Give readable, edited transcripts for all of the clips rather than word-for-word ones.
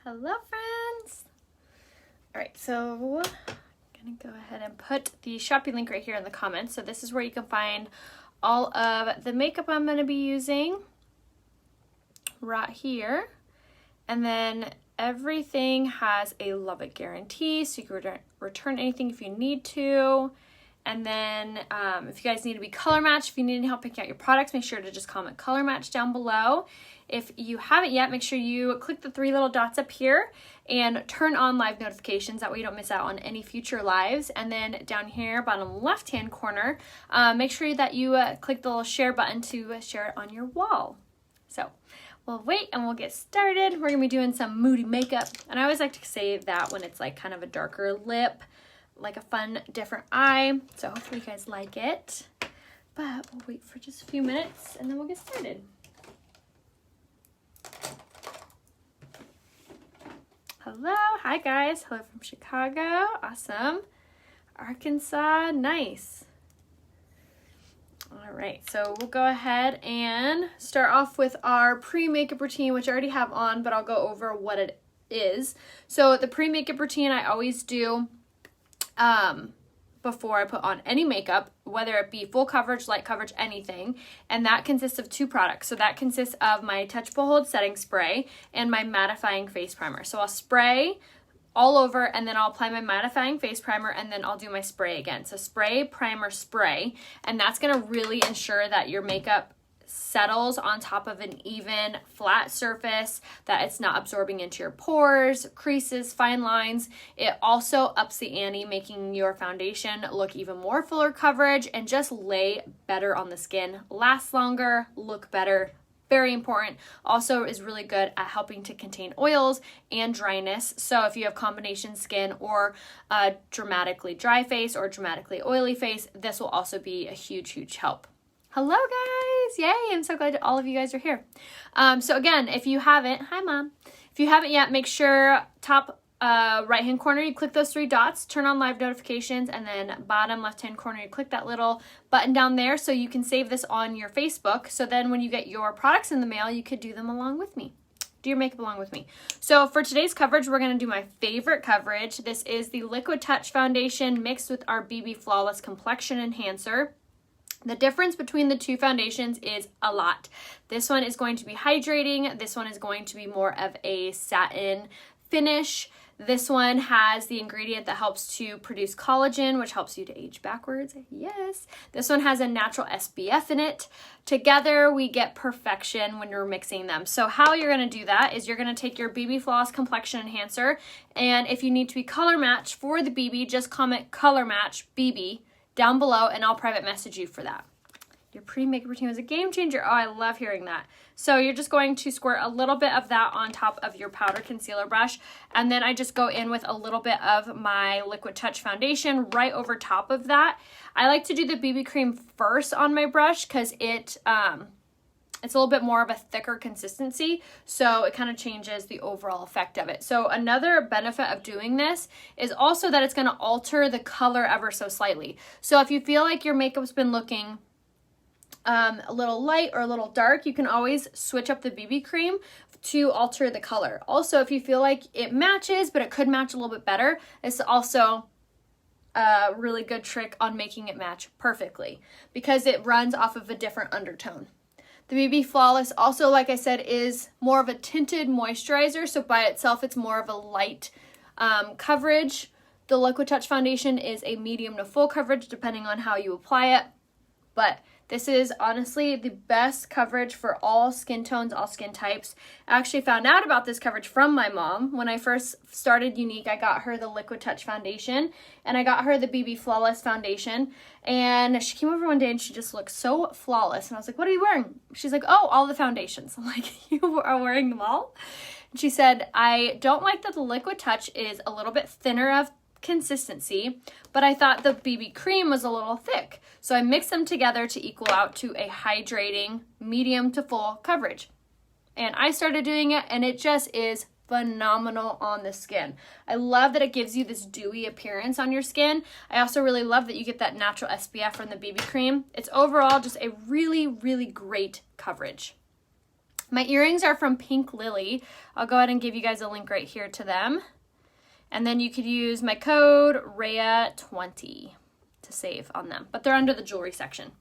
Hello friends! Alright, so I'm going to go ahead and put the Shopee link right here in the comments. So this is where you can find all of the makeup I'm going to be using right here. And then everything has a love it guarantee, so you can return anything if you need to. And then if you guys need to be color matched, if you need any help picking out your products, make sure to just comment color match down below. If you haven't yet, make sure you click the 3 little dots up here and turn on live notifications. That way you don't miss out on any future lives. And then down here, bottom left-hand corner, make sure that you click the little share button to share it on your wall. So we'll wait and we'll get started. We're gonna be doing some moody makeup. And I always like to say that when it's like kind of a darker lip, like a fun, different eye. So hopefully you guys like it. But we'll wait for just a few minutes and then we'll get started. Hello, hi guys. Hello from Chicago. Awesome. Arkansas, nice. All right, so we'll go ahead and start off with our pre-makeup routine, which I already have on, but I'll go over what it is. So the pre-makeup routine I always do before I put on any makeup, whether it be full coverage, light coverage, anything, and that consists of 2 products. So that consists of my Touchable Hold Setting Spray and my mattifying face primer. So I'll spray all over and then I'll apply my mattifying face primer and then I'll do my spray again. So spray, primer, spray, and that's gonna really ensure that your makeup settles on top of an even flat surface, that it's not absorbing into your pores, creases, fine lines. It also ups the ante, making your foundation look even more fuller coverage and just lay better on the skin, last longer, look better. Very important. Also is really good at helping to contain oils and dryness. So if you have combination skin or a dramatically dry face or dramatically oily face, this will also be a huge help. Hello guys, yay, I'm so glad all of you guys are here. So again, if you haven't, hi mom. If you haven't yet, make sure top right hand corner, you click those 3 dots, turn on live notifications, and then bottom left hand corner, you click that little button down there so you can save this on your Facebook. So then when you get your products in the mail, you could do them along with me. Do your makeup along with me. So for today's coverage, we're gonna do my favorite coverage. This is the Liquid Touch Foundation mixed with our BB Flawless Complexion Enhancer. The difference between the 2 foundations is a lot. This one is going to be hydrating. This one is going to be more of a satin finish. This one has the ingredient that helps to produce collagen, which helps you to age backwards. Yes. This one has a natural SPF in it. Together, we get perfection when you're mixing them. So how you're going to do that is you're going to take your BB Flawless Complexion Enhancer, and if you need to be color matched for the BB, just comment color match BB down below and I'll private message you for that. Your pre-makeup routine was a game changer. Oh, I love hearing that. So you're just going to squirt a little bit of that on top of your powder concealer brush, and then I just go in with a little bit of my Liquid Touch foundation right over top of that. I like to do the BB cream first on my brush because it's a little bit more of a thicker consistency, so it kind of changes the overall effect of it. So another benefit of doing this is also that it's going to alter the color ever so slightly. So if you feel like your makeup's been looking a little light or a little dark, you can always switch up the BB cream to alter the color. Also, if you feel like it matches, but it could match a little bit better, it's also a really good trick on making it match perfectly because it runs off of a different undertone. The BB Flawless also, like I said, is more of a tinted moisturizer, so by itself it's more of a light coverage. The Liquid Touch Foundation is a medium to full coverage depending on how you apply it, but this is honestly the best coverage for all skin tones, all skin types. I actually found out about this coverage from my mom. When I first started Unique, I got her the Liquid Touch Foundation and I got her the BB Flawless Foundation. And she came over one day and she just looked so flawless. And I was like, what are you wearing? She's like, oh, all the foundations. I'm like, you are wearing them all? And she said, I don't like that the Liquid Touch is a little bit thinner of consistency, but I thought the BB cream was a little thick. So I mixed them together to equal out to a hydrating medium to full coverage. And I started doing it and it just is phenomenal on the skin. I love that it gives you this dewy appearance on your skin. I also really love that you get that natural SPF from the BB cream. It's overall just a really great coverage. My earrings are from Pink Lily. I'll go ahead and give you guys a link right here to them. And then you could use my code RHEA20 to save on them. But they're under the jewelry section.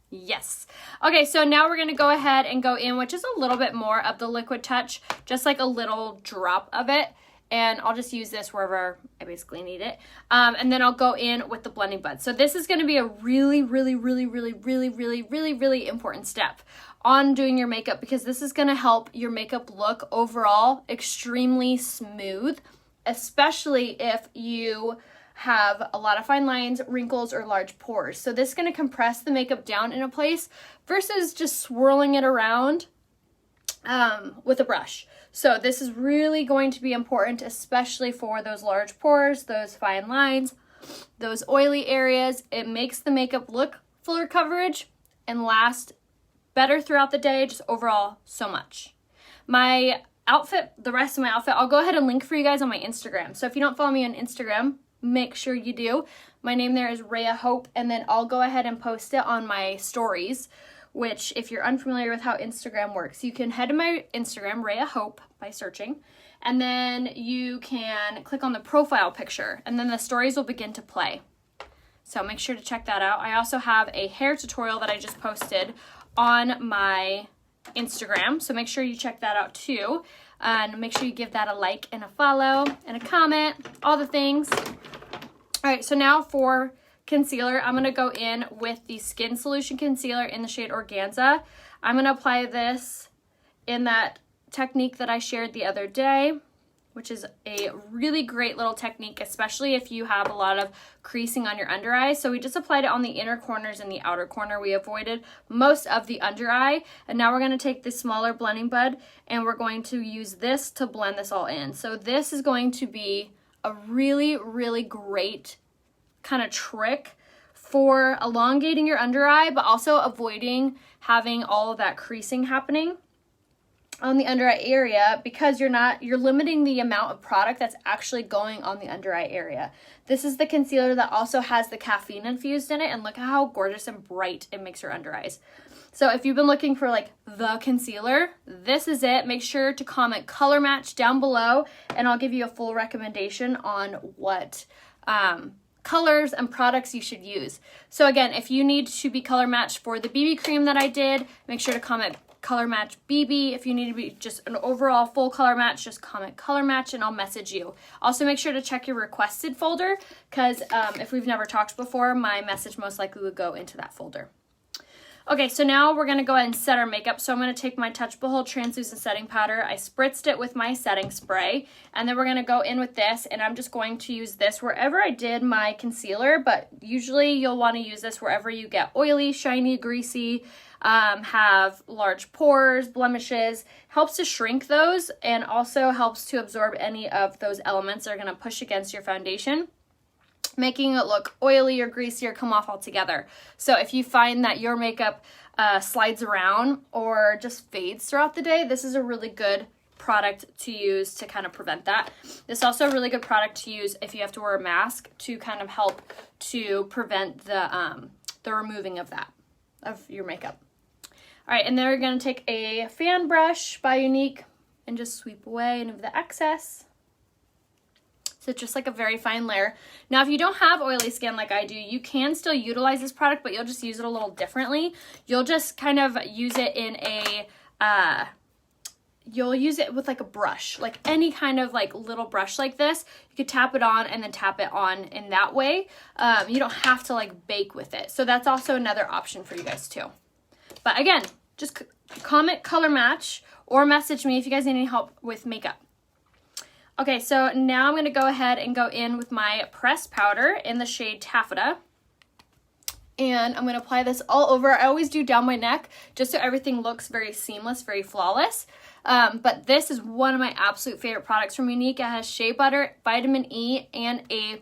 Yes. Okay, so now we're going to go ahead and go in with just a little bit more of the Liquid Touch, just like a little drop of it. And I'll just use this wherever I basically need it. And then I'll go in with the blending bud. So this is going to be a really important step on doing your makeup, because this is going to help your makeup look overall extremely smooth, especially if you have a lot of fine lines, wrinkles, or large pores. So this is going to compress the makeup down in a place versus just swirling it around with a brush. So this is really going to be important, especially for those large pores, those fine lines, those oily areas. It makes the makeup look fuller coverage and last better throughout the day, just overall so much. My outfit, the rest of my outfit, I'll go ahead and link for you guys on my Instagram. So if you don't follow me on Instagram, make sure you do. My name there is Rhea Hope, and then I'll go ahead and post it on my stories, which, if you're unfamiliar with how Instagram works, you can head to my Instagram, Rhea Hope, by searching, and then you can click on the profile picture, and then the stories will begin to play. So make sure to check that out. I also have a hair tutorial that I just posted on my Instagram, so make sure you check that out too, and make sure you give that a like and a follow and a comment, all the things. All right, so now for concealer, I'm going to go in with the Skin Solution Concealer in the shade Organza. I'm going to apply this in that technique that I shared the other day, which is a really great little technique, especially if you have a lot of creasing on your under eye. So we just applied it on the inner corners and the outer corner. We avoided most of the under eye. And now we're going to take the smaller blending bud and we're going to use this to blend this all in. So this is going to be a really great kind of trick for elongating your under eye, but also avoiding having all of that creasing happening on the under eye area, because you're limiting the amount of product that's actually going on the under eye area. This is the concealer that also has the caffeine infused in it, and look at how gorgeous and bright it makes your under eyes. So if you've been looking for like the concealer, this is it. Make sure to comment color match down below, and I'll give you a full recommendation on what colors and products you should use. So again, if you need to be color matched for the BB cream that I did, make sure to comment color match BB. If you need to be just an overall full color match, just comment color match and I'll message you. Also make sure to check your requested folder, because if we've never talked before, my message most likely would go into that folder. Okay, so now we're going to go ahead and set our makeup. So I'm going to take my Touch Behold Translucent Setting Powder. I spritzed it with my setting spray, and then we're going to go in with this, and I'm just going to use this wherever I did my concealer, but usually you'll want to use this wherever you get oily, shiny, greasy, have large pores, blemishes. Helps to shrink those, and also helps to absorb any of those elements that are going to push against your foundation, making it look oily or greasy or come off altogether. So if you find that your makeup slides around or just fades throughout the day, this is a really good product to use to kind of prevent that. This is also a really good product to use if you have to wear a mask, to kind of help to prevent the removing of that, of your makeup. All right, and then we're going to take a fan brush by Unique and just sweep away any of the excess. So it's just like a very fine layer. Now, if you don't have oily skin like I do, you can still utilize this product, but you'll just use it a little differently. You'll just kind of use it in a, you'll use it with like a brush, like any kind of like little brush like this. You could tap it on and then tap it on in that way. You don't have to like bake with it. So that's also another option for you guys too. But again, just comment color match or message me if you guys need any help with makeup. Okay, so now I'm going to go ahead and go in with my pressed powder in the shade Taffeta. And I'm going to apply this all over. I always do down my neck just so everything looks very seamless, very flawless. But this is one of my absolute favorite products from Unique. It has shea butter, vitamin E, and a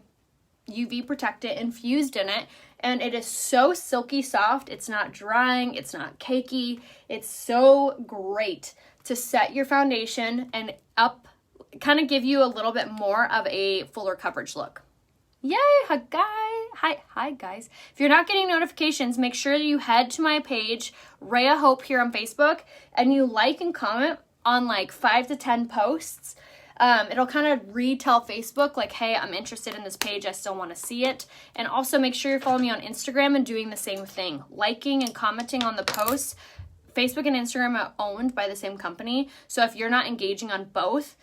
UV protectant infused in it. And it is so silky soft. It's not drying. It's not cakey. It's so great to set your foundation and kind of give you a little bit more of a fuller coverage look. Yay, guys! Hi guys. If you're not getting notifications, make sure you head to my page, Rhea Hope here on Facebook, and you like and comment on like 5 to 10 posts. It'll kind of retell Facebook like, hey, I'm interested in this page. I still want to see it. And also make sure you're following me on Instagram and doing the same thing. Liking and commenting on the posts. Facebook and Instagram are owned by the same company. So if you're not engaging on both,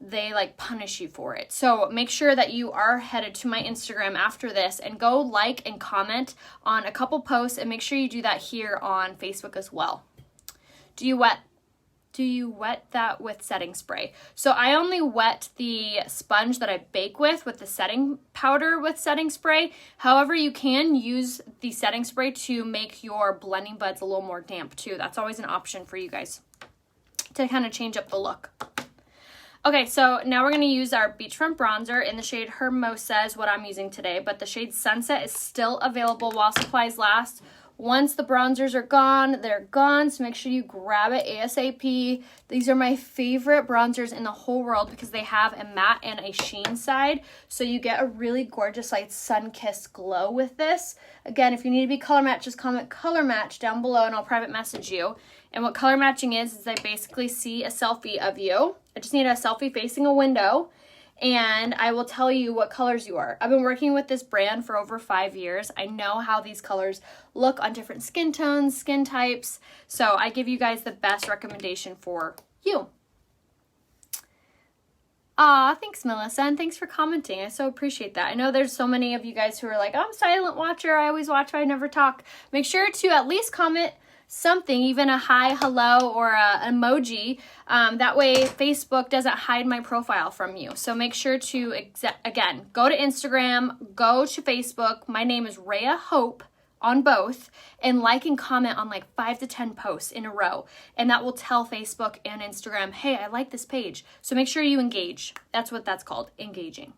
they like punish you for it. So make sure that you are headed to my Instagram after this and go like and comment on a couple posts, and make sure you do that here on Facebook as well. Do you wet that with setting spray? So I only wet the sponge that I bake with the setting powder with setting spray. However, you can use the setting spray to make your blending buds a little more damp too. That's always an option for you guys to kind of change up the look. Okay, so now we're going to use our beachfront bronzer in the shade Hermosa is what I'm using today, but the shade Sunset is still available while supplies last. Once the bronzers are gone, they're gone, so make sure you grab it ASAP. These are my favorite bronzers in the whole world because they have a matte and a sheen side, so you get a really gorgeous like sun-kissed glow with this. Again, if you need to be color matched, just comment color match down below and I'll private message you. And what color matching is I basically see a selfie of you. I just need a selfie facing a window, and I will tell you what colors you are. I've been working with this brand for over 5 years. I know how these colors look on different skin tones, skin types, so I give you guys the best recommendation for you. Aw, thanks Melissa, and thanks for commenting. I so appreciate that. I know there's so many of you guys who are like, I'm a silent watcher, I always watch, but I never talk. Make sure to at least comment something, even a hi, hello, or an emoji. That way Facebook doesn't hide my profile from you. So make sure to, again, go to Instagram, go to Facebook. My name is Rhea Hope on both, and like and comment on like 5 to 10 posts in a row. And that will tell Facebook and Instagram, hey, I like this page. So make sure you engage. That's what that's called, engaging.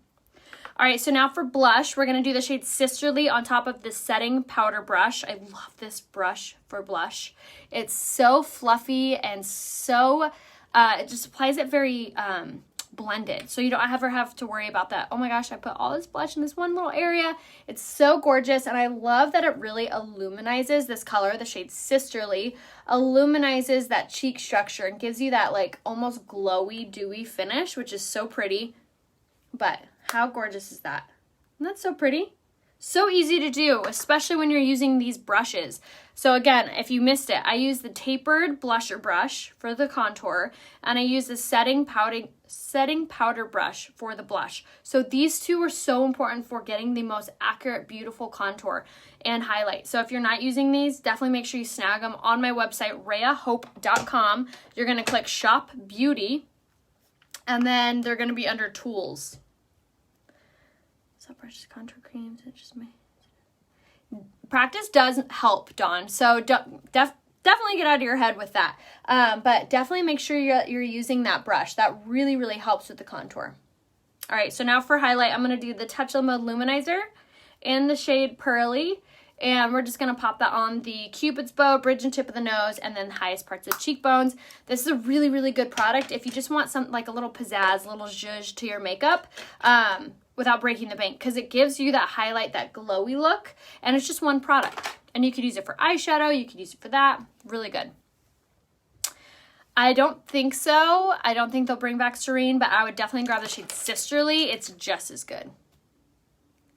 All right, so now for blush, we're going to do the shade Sisterly on top of the setting powder brush. I love this brush for blush. It's so fluffy and so, it just applies it very blended. So you don't ever have to worry about that. Oh my gosh, I put all this blush in this one little area. It's so gorgeous, and I love that it really illuminizes this color, the shade Sisterly, illuminizes that cheek structure and gives you that like almost glowy, dewy finish, which is so pretty. But how gorgeous is that? Isn't that so pretty? So easy to do, especially when you're using these brushes. So again, if you missed it, I use the tapered blusher brush for the contour, and I use the setting powder brush for the blush. So these two are so important for getting the most accurate, beautiful contour and highlight. So if you're not using these, definitely make sure you snag them on my website, rheahope.com. You're gonna click Shop Beauty, and then they're gonna be under Tools. Brushes, contour creams, it's just my practice does help, Dawn. So definitely get out of your head with that. But definitely make sure you're using that brush. That really, really helps with the contour. All right, so now for highlight, I'm going to do the Touch Limo Luminizer in the shade Pearly. And we're just going to pop that on the Cupid's bow, bridge and tip of the nose, and then the highest parts of cheekbones. This is a really, really good product if you just want some like a little pizzazz, a little zhuzh to your makeup. Without breaking the bank, because it gives you that highlight, that glowy look, and it's just one product. And you could use it for eyeshadow, you could use it for that. Really good. I don't think so. I don't think they'll bring back Serene, but I would definitely grab the shade Sisterly. It's just as good.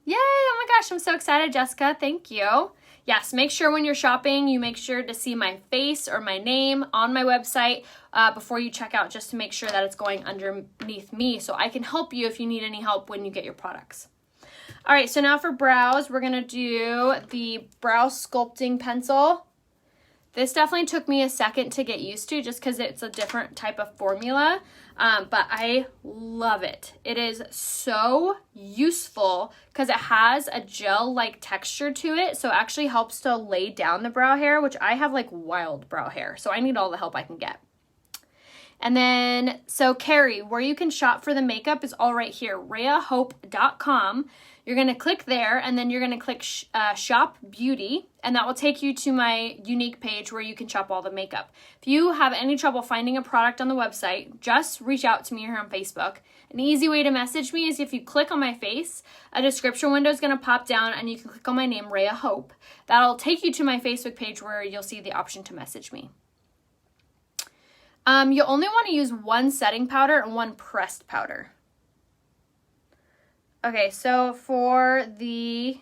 Yay! Oh my gosh, I'm so excited, Jessica. Thank you. Yes, make sure when you're shopping, you make sure to see my face or my name on my website before you check out, just to make sure that it's going underneath me so I can help you if you need any help when you get your products. All right, so now for brows, we're going to do the brow sculpting pencil. This definitely took me a second to get used to just because it's a different type of formula, but I love it. It is so useful because it has a gel-like texture to it, so it actually helps to lay down the brow hair, which I have like wild brow hair, so I need all the help I can get. And then, so Carrie, where you can shop for the makeup is all right here, rheahope.com. You're going to click there, and then you're going to click Shop Beauty, and that will take you to my unique page where you can shop all the makeup. If you have any trouble finding a product on the website, just reach out to me here on Facebook. An easy way to message me is if you click on my face, a description window is going to pop down, and you can click on my name, Rhea Hope. That'll take you to my Facebook page where you'll see the option to message me. You only want to use one setting powder and one pressed powder. Okay, so for the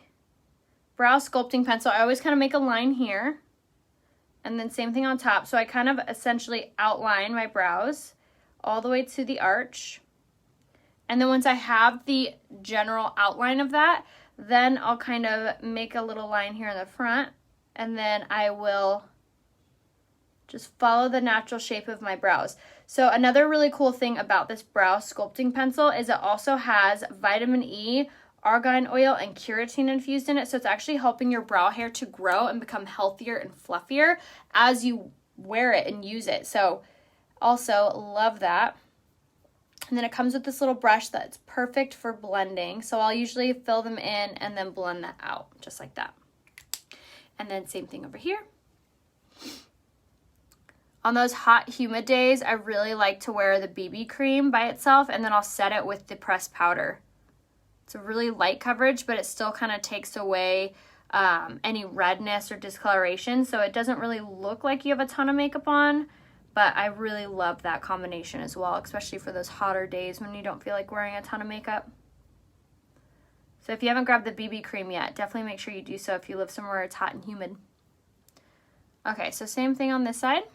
brow sculpting pencil, I always kind of make a line here. And then same thing on top. So I kind of essentially outline my brows all the way to the arch. And then once I have the general outline of that, then I'll kind of make a little line here in the front. And then I will just follow the natural shape of my brows. So another really cool thing about this brow sculpting pencil is it also has vitamin E, argan oil, and keratin infused in it. So it's actually helping your brow hair to grow and become healthier and fluffier as you wear it and use it. So also love that. And then it comes with this little brush that's perfect for blending. So I'll usually fill them in and then blend that out just like that. And then same thing over here. On those hot, humid days, I really like to wear the BB cream by itself, and then I'll set it with the pressed powder. It's a really light coverage, but it still kind of takes away any redness or discoloration, so it doesn't really look like you have a ton of makeup on, but I really love that combination as well, especially for those hotter days when you don't feel like wearing a ton of makeup. So if you haven't grabbed the BB cream yet, definitely make sure you do so if you live somewhere where it's hot and humid. Okay, so same thing on this side.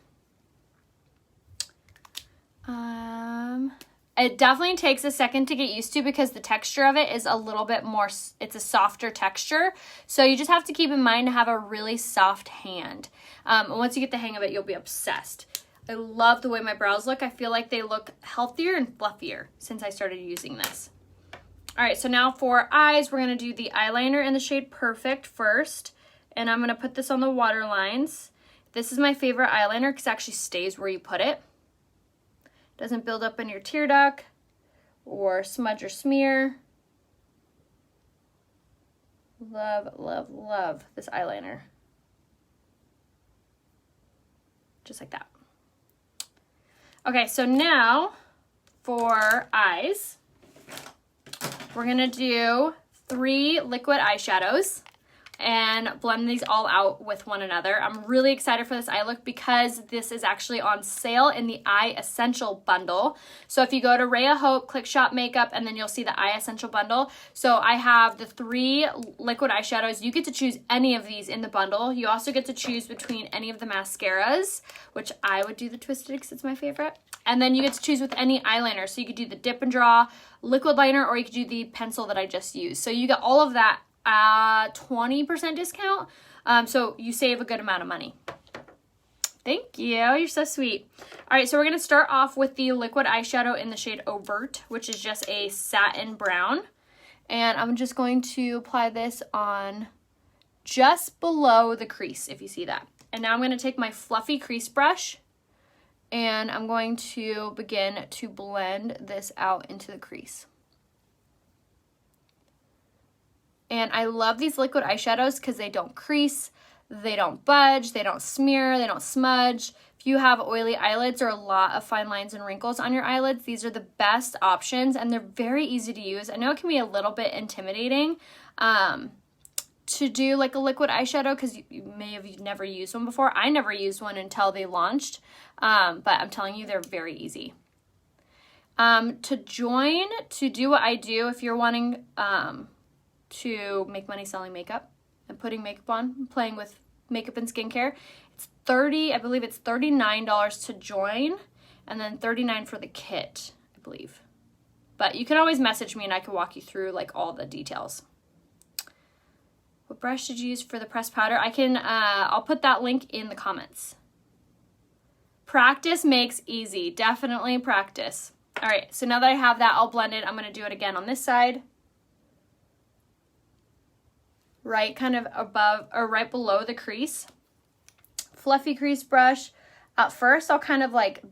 It definitely takes a second to get used to because the texture of it is a little bit more, it's a softer texture. So you just have to keep in mind to have a really soft hand. And once you get the hang of it, you'll be obsessed. I love the way my brows look. I feel like they look healthier and fluffier since I started using this. All right, so now for eyes, we're going to do the eyeliner in the shade Perfect first. And I'm going to put this on the waterlines. This is my favorite eyeliner because it actually stays where you put it. Doesn't build up in your tear duct or smudge or smear. Love, love, love this eyeliner. Just like that. Okay, so now for eyes, we're gonna do 3 liquid eyeshadows and blend these all out with one another. I'm really excited for this eye look because this is actually on sale in the Eye Essential Bundle. So if you go to Rhea Hope, click Shop Makeup, and then you'll see the Eye Essential Bundle. So I have the 3 liquid eyeshadows. You get to choose any of these in the bundle. You also get to choose between any of the mascaras, which I would do the Twisted because it's my favorite. And then you get to choose with any eyeliner. So you could do the Dip and Draw liquid liner, or you could do the pencil that I just used. So you get all of that 20% discount, so you save a good amount of money. Thank you, you're so sweet. All right, so we're going to start off with the liquid eyeshadow in the shade Overt, which is just a satin brown, and I'm just going to apply this on just below the crease, if you see that. And now I'm going to take my fluffy crease brush, and I'm going to begin to blend this out into the crease. And I love these liquid eyeshadows because they don't crease, they don't budge, they don't smear, they don't smudge. If you have oily eyelids or a lot of fine lines and wrinkles on your eyelids, these are the best options and they're very easy to use. I know it can be a little bit intimidating to do like a liquid eyeshadow because you may have never used one before. I never used one until they launched, but I'm telling you, they're very easy. To do what I do, if you're wanting to make money selling makeup and putting makeup on, playing with makeup and skincare, it's I believe it's $39 to join, and then $39 for the kit, I believe. But you can always message me and I can walk you through like all the details. What brush did you use for the pressed powder? I'll put that link in the comments. Practice makes easy. Definitely practice. All right, so now that I have that all blended, I'm gonna do it again on this side. Right kind of above or right below the crease. Fluffy crease brush. At first, I'll kind of like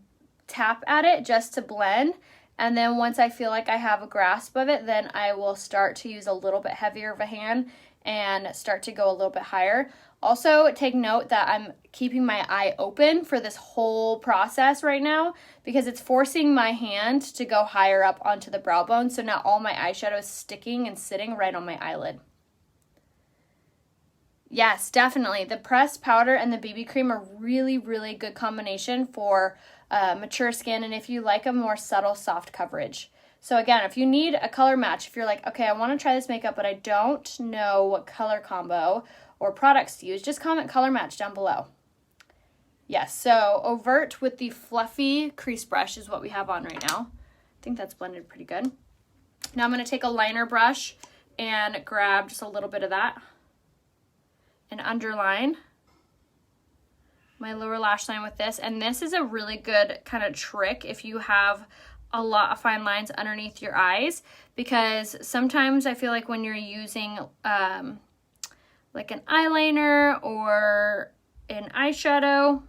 tap at it just to blend. And then once I feel like I have a grasp of it, then I will start to use a little bit heavier of a hand and start to go a little bit higher. Also, take note that I'm keeping my eye open for this whole process right now because it's forcing my hand to go higher up onto the brow bone. So now all my eyeshadow is sticking and sitting right on my eyelid. Yes, definitely. The pressed powder and the BB cream are really, really good combination for mature skin and if you like a more subtle, soft coverage. So again, if you need a color match, if you're like, okay, I want to try this makeup, but I don't know what color combo or products to use, just comment color match down below. Yes, so Overt with the fluffy crease brush is what we have on right now. I think that's blended pretty good. Now I'm going to take a liner brush and grab just a little bit of that and underline my lower lash line with this. And this is a really good kind of trick if you have a lot of fine lines underneath your eyes, because sometimes I feel like when you're using like an eyeliner or an eyeshadow,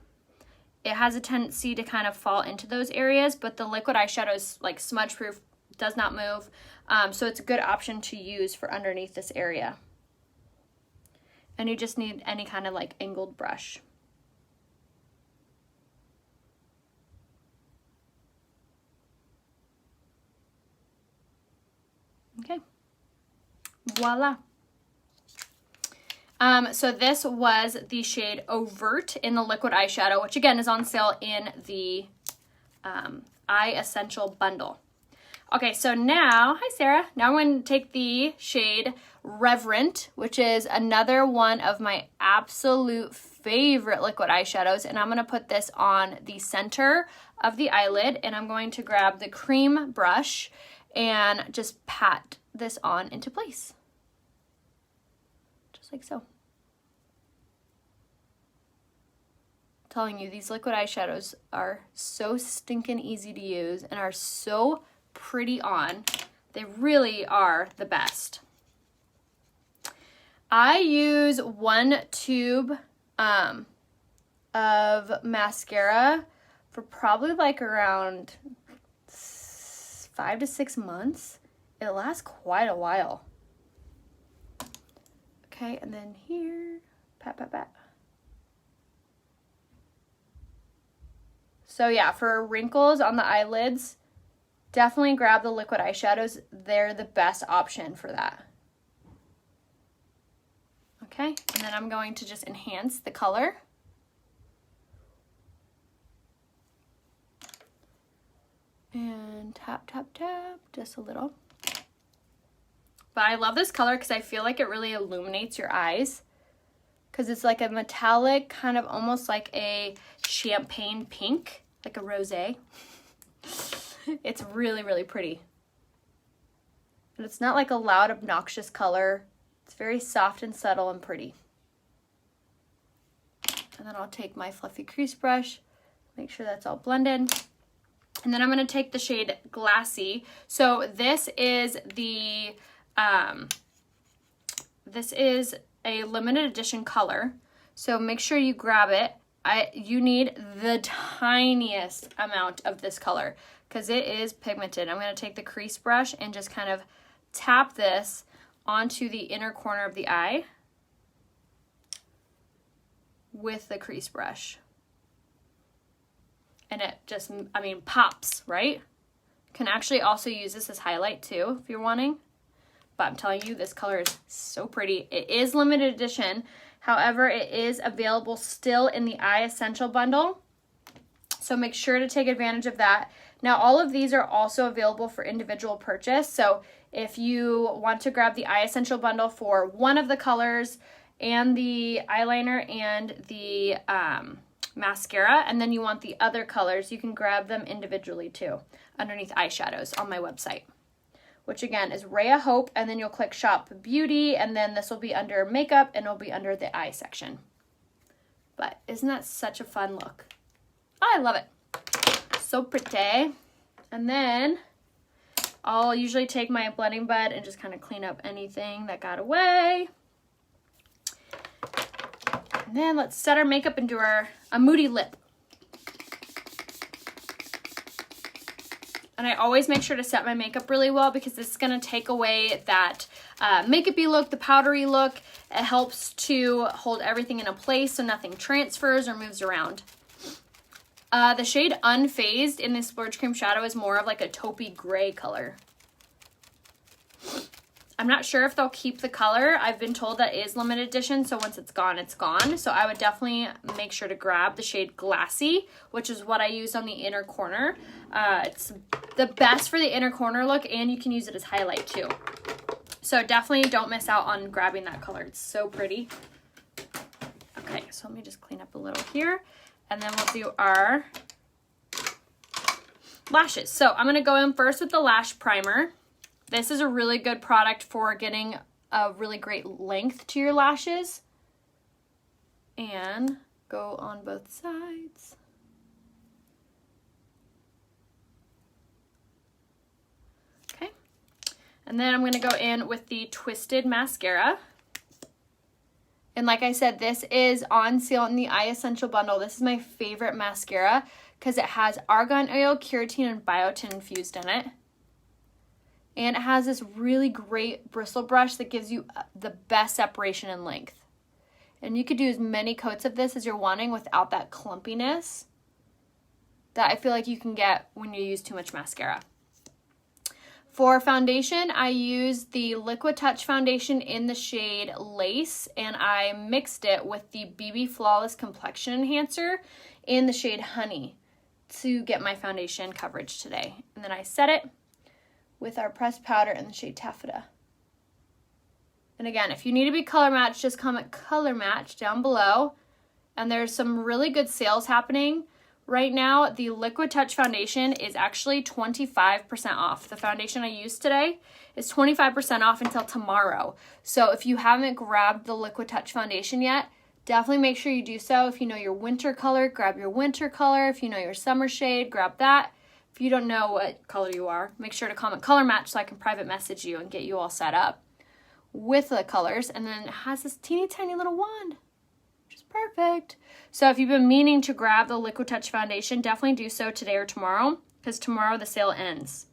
it has a tendency to kind of fall into those areas, but the liquid eyeshadow is like smudge proof, does not move. So it's a good option to use for underneath this area. And you just need any kind of like angled brush. Okay, voila. So this was the shade Overt in the liquid eyeshadow, which again is on sale in the Eye Essential bundle. Okay, so now, hi Sarah. Now I'm going to take the shade Reverent, which is another one of my absolute favorite liquid eyeshadows, and I'm going to put this on the center of the eyelid, and I'm going to grab the cream brush and just pat this on into place. Just like so. I'm telling you, these liquid eyeshadows are so stinking easy to use and are so pretty on. They really are the best. I use one tube of mascara for probably like around 5 to 6 months. It lasts quite a while. Okay, and then here, pat, pat, pat. So yeah, for wrinkles on the eyelids, definitely grab the liquid eyeshadows. They're the best option for that. Okay, and then I'm going to just enhance the color. And tap, tap, tap, just a little. But I love this color because I feel like it really illuminates your eyes. Because it's like a metallic, kind of almost like a champagne pink, like a rosé. It's really, really pretty. And it's not like a loud, obnoxious color. It's very soft and subtle and pretty. And then I'll take my fluffy crease brush, make sure that's all blended. And then I'm going to take the shade Glassy. So this is the, this is a limited edition color. So make sure you grab it. You need the tiniest amount of this color because it is pigmented. I'm going to take the crease brush and just kind of tap this onto the inner corner of the eye with the crease brush. And it just, I mean, pops, right? You can actually also use this as highlight too if you're wanting. But I'm telling you, this color is so pretty. It is limited edition. However, it is available still in the Eye Essential bundle. So make sure to take advantage of that. Now, all of these are also available for individual purchase. So if you want to grab the Eye Essential bundle for one of the colors and the eyeliner and the mascara, and then you want the other colors, you can grab them individually too underneath eyeshadows on my website, which again is Rhea Hope, and then you'll click Shop Beauty, and then this will be under makeup and it'll be under the eye section. But isn't that such a fun look? Oh, I love it. So pretty. And then I'll usually take my blending bud and just kind of clean up anything that got away. And then let's set our makeup and do a moody lip. And I always make sure to set my makeup really well because this is going to take away that makeup-y look, the powdery look. It helps to hold everything in a place so nothing transfers or moves around. The shade Unfazed in this Splurge Cream Shadow is more of like a taupey gray color. I'm not sure if they'll keep the color. I've been told that is limited edition, so once it's gone, it's gone. So I would definitely make sure to grab the shade Glassy, which is what I use on the inner corner. It's the best for the inner corner look, and you can use it as highlight too. So definitely don't miss out on grabbing that color. It's so pretty. Okay, so let me just clean up a little here, and then we'll do our lashes. So I'm gonna go in first with the lash primer. This is a really good product for getting a really great length to your lashes. And go on both sides. Okay. And then I'm going to go in with the Twisted Mascara. And like I said, this is on sale in the Eye Essential Bundle. This is my favorite mascara because it has argan oil, keratin, and biotin infused in it. And it has this really great bristle brush that gives you the best separation and length. And you could do as many coats of this as you're wanting without that clumpiness that I feel like you can get when you use too much mascara. For foundation, I used the Liquid Touch foundation in the shade Lace, and I mixed it with the BB Flawless Complexion Enhancer in the shade Honey to get my foundation coverage today. And then I set it with our pressed powder in the shade Taffeta. And again, if you need to be color matched, just comment color match down below. And there's some really good sales happening right now. The Liquid Touch foundation is actually 25% off. The foundation I used today is 25% off until tomorrow. So if you haven't grabbed the Liquid Touch foundation yet, definitely make sure you do so. If you know your winter color, grab your winter color. If you know your summer shade, grab that. If you don't know what color you are, make sure to comment color match so I can private message you and get you all set up with the colors. And then it has this teeny tiny little wand, which is perfect. So if you've been meaning to grab the Liquid Touch foundation, definitely do so today or tomorrow because tomorrow the sale ends.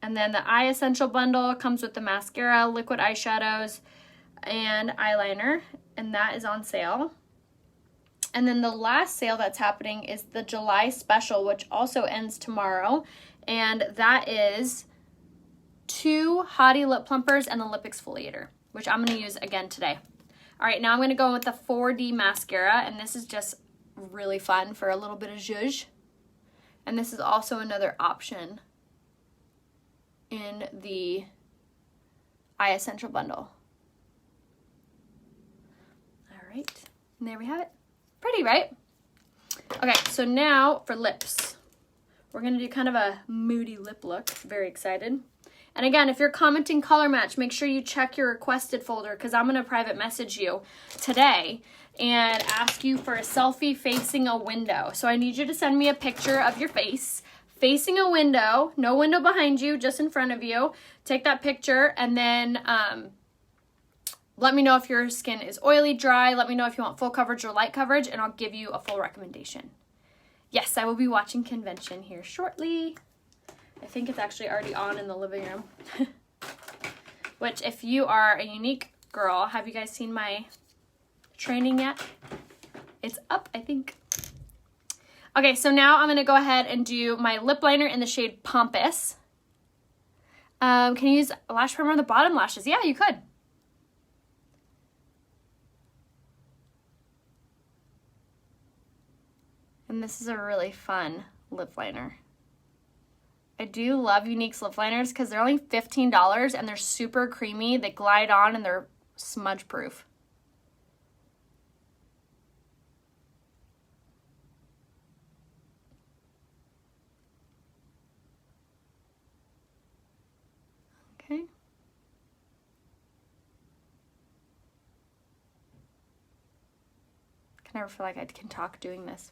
And then the Eye Essential Bundle comes with the mascara, liquid eyeshadows, and eyeliner, and that is on sale. And then the last sale that's happening is the July special, which also ends tomorrow. And that is 2 Hottie lip plumpers and a lip exfoliator, which I'm going to use again today. All right, now I'm going to go in with the 4D mascara. And this is just really fun for a little bit of zhuzh. And this is also another option in the Eye Essential Bundle. All right, and there we have it. Pretty, right? Okay, so now for lips. We're going to do kind of a moody lip look. Very excited. And again, if you're commenting color match, make sure you check your requested folder because I'm going to private message you today and ask you for a selfie facing a window. So I need you to send me a picture of your face facing a window, no window behind you, just in front of you. Take that picture and then let me know if your skin is oily, dry. Let me know if you want full coverage or light coverage, and I'll give you a full recommendation. Yes, I will be watching Convention here shortly. I think it's actually already on in the living room. Which, if you are a unique girl, have you guys seen my training yet? It's up, I think. Okay, so now I'm going to go ahead and do my lip liner in the shade Pompous. Can you use a lash primer on the bottom lashes? Yeah, you could. And this is a really fun lip liner. I do love Unique's lip liners because they're only $15 and they're super creamy. They glide on and they're smudge proof. Okay. I never feel like I can talk doing this.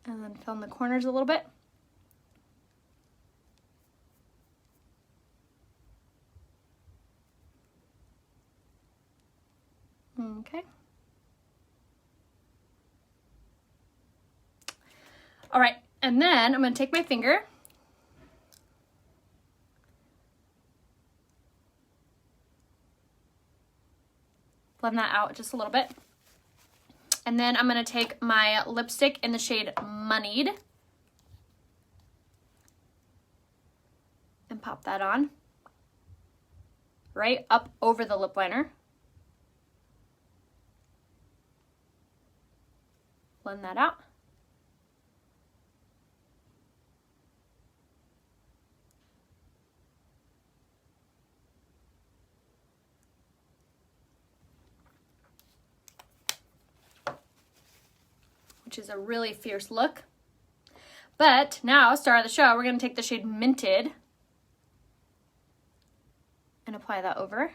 And then fill in the corners a little bit. Okay. All right, and then I'm going to take my finger blend that out just a little bit. And then I'm going to take my lipstick in the shade Moneyed and pop that on right up over the lip liner. Blend that out. Which is a really fierce look. But now, star of the show, we're going to take the shade Minted and apply that over.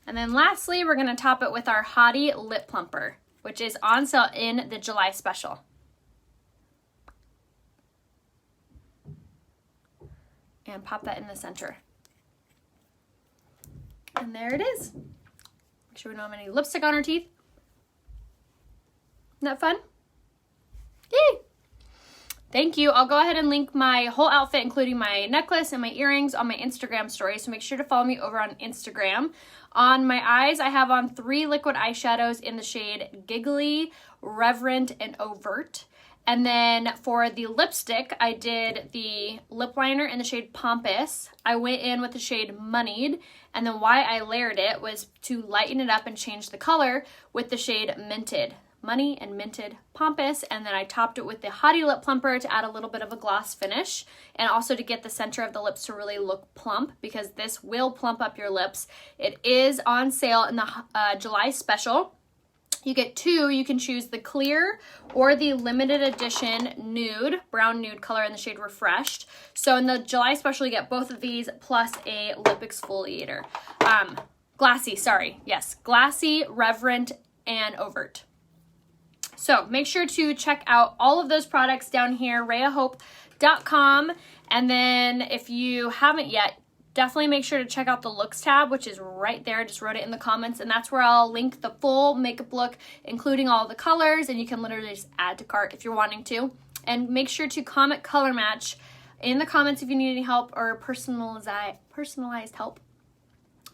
And then lastly, we're going to top it with our Hottie Lip Plumper, which is on sale in the July special. And pop that in the center. And there it is. Make sure we don't have any lipstick on our teeth. Isn't that fun? Yay! Thank you. I'll go ahead and link my whole outfit, including my necklace and my earrings, on my Instagram story. So make sure to follow me over on Instagram. On my eyes, I have on 3 liquid eyeshadows in the shade Giggly, Reverent, and Overt. And then for the lipstick, I did the lip liner in the shade Pompous. I went in with the shade Moneyed. And then why I layered it was to lighten it up and change the color with the shade Minted. Money and Minted Pompous, and then I topped it with the Hottie Lip Plumper to add a little bit of a gloss finish, and also to get the center of the lips to really look plump, because this will plump up your lips. It is on sale in the July special. You get 2. You can choose the clear or the limited edition nude, brown nude color in the shade Refreshed. So in the July special, you get both of these plus a lip exfoliator. Glassy, sorry. Yes, Glassy, Reverent, and Overt. So make sure to check out all of those products down here, rayahope.com. And then if you haven't yet, definitely make sure to check out the looks tab, which is right there. I just wrote it in the comments, and that's where I'll link the full makeup look, including all the colors, and you can literally just add to cart if you're wanting to. And make sure to comment color match in the comments if you need any help or personalized help.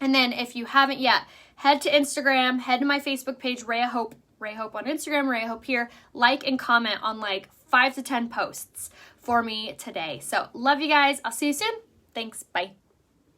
And then if you haven't yet, head to Instagram, head to my Facebook page, Raya Hope on Instagram, Raya Hope here. Like and comment on like 5 to 10 posts for me today. So love you guys. I'll see you soon. Thanks. Bye.